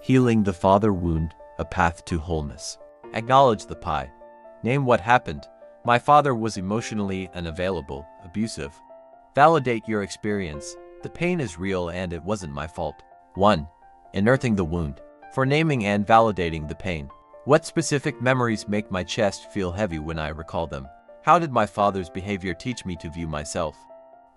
Healing the father wound, a path to wholeness. Acknowledge the pie. Name what happened. My father was emotionally unavailable, abusive. Validate your experience. The pain is real and it wasn't my fault. 1. Unearthing the wound. For naming and validating the pain. What specific memories make my chest feel heavy when I recall them? How did my father's behavior teach me to view myself?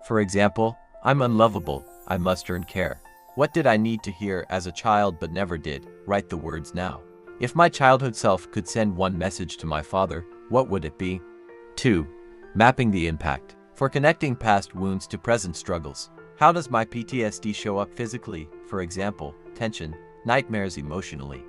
For example, I'm unlovable, I must earn care. What did I need to hear as a child but never did? Write the words now. If my childhood self could send one message to my father, what would it be? 2. Mapping the impact. For connecting past wounds to present struggles. How does my PTSD show up physically? For example, tension, nightmares emotionally.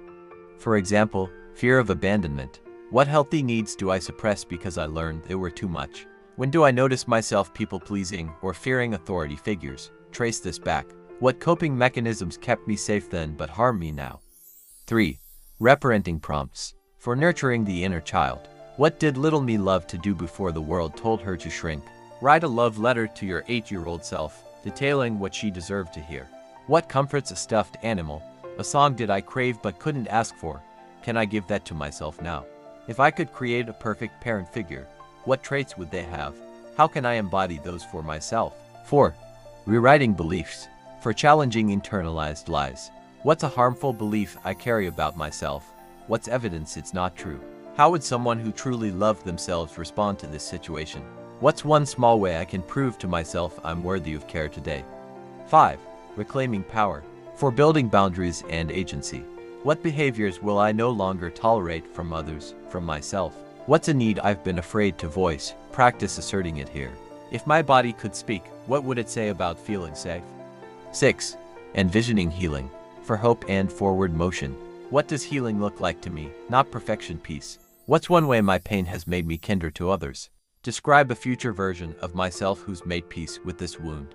For example, fear of abandonment. What healthy needs do I suppress because I learned they were too much? When do I notice myself people-pleasing or fearing authority figures? Trace this back. What coping mechanisms kept me safe then but harm me now? 3. Reparenting prompts. For nurturing the inner child. What did little me love to do before the world told her to shrink? Write a love letter to your 8-year-old self, detailing what she deserved to hear. What comforts a stuffed animal? A song did I crave but couldn't ask for? Can I give that to myself now? If I could create a perfect parent figure, what traits would they have? How can I embody those for myself? 4. Rewriting beliefs. For challenging internalized lies. What's a harmful belief I carry about myself? What's evidence it's not true? How would someone who truly loved themselves respond to this situation? What's one small way I can prove to myself I'm worthy of care today? 5. Reclaiming power. For building boundaries and agency. What behaviors will I no longer tolerate from others, from myself? What's a need I've been afraid to voice? Practice asserting it here. If my body could speak, what would it say about feeling safe? 6. Envisioning healing. For hope and forward motion. What does healing look like to me? Not perfection, peace. What's one way my pain has made me kinder to others? Describe a future version of myself who's made peace with this wound.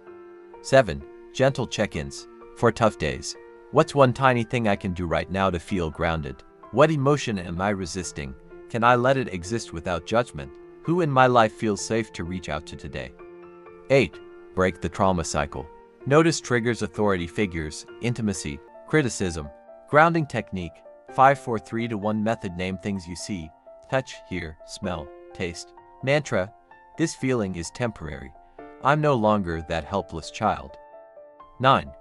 7. Gentle check-ins. For tough days. What's one tiny thing I can do right now to feel grounded? What emotion am I resisting? Can I let it exist without judgment? Who in my life feels safe to reach out to today? 8. Break the trauma cycle. Notice triggers, authority figures, intimacy, criticism. Grounding technique. 5-4-3-1 method. Name things you see, touch, hear, smell, taste. Mantra. This feeling is temporary. I'm no longer that helpless child. 9.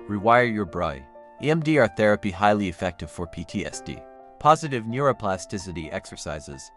Rewire your brain. EMDR therapy highly effective for PTSD. Positive neuroplasticity exercises.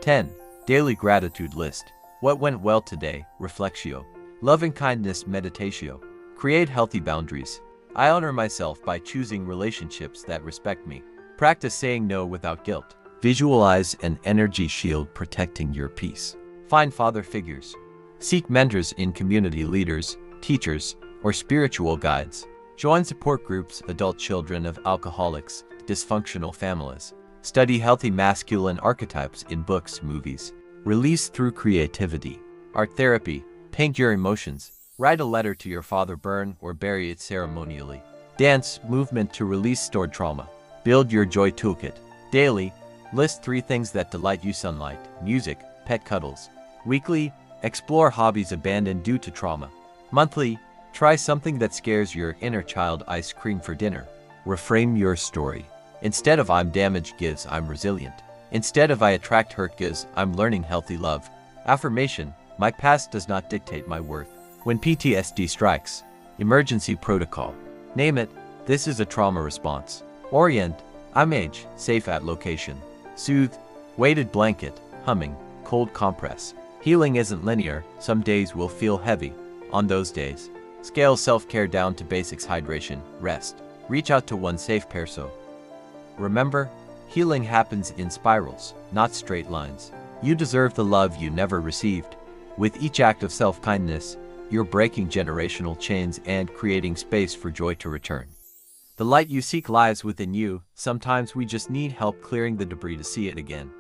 10. Daily gratitude list. What went well today? Reflectio. Loving kindness meditatio. Create healthy boundaries. I honor myself by choosing relationships that respect me. Practice saying no without guilt. Visualize an energy shield protecting your peace. Find father figures. Seek mentors in community, leaders, teachers, or spiritual guides. Join support groups, adult children of alcoholics, dysfunctional families. Study healthy masculine archetypes in books, movies. Release through creativity. Art therapy. Paint your emotions. Write a letter to your father, burn or bury it ceremonially. Dance, movement to release stored trauma. Build your joy toolkit. Daily, list 3 things that delight you: sunlight, music, pet cuddles. Weekly, explore hobbies abandoned due to trauma. Monthly, try something that scares your inner child: ice cream for dinner. Reframe your story. Instead of I'm damaged gives I'm resilient. Instead of I attract hurt gives I'm learning healthy love. Affirmation. My past does not dictate my worth. When PTSD strikes. Emergency protocol. Name it. This is a trauma response. Orient. I'm age. Safe at location. Soothe. Weighted blanket. Humming. Cold compress. Healing isn't linear. Some days will feel heavy. On those days, scale self-care down to basics: hydration, rest. Reach out to one safe person. Remember, healing happens in spirals, not straight lines. You deserve the love you never received. With each act of self-kindness, you're breaking generational chains and creating space for joy to return. The light you seek lies within you. Sometimes we just need help clearing the debris to see it again.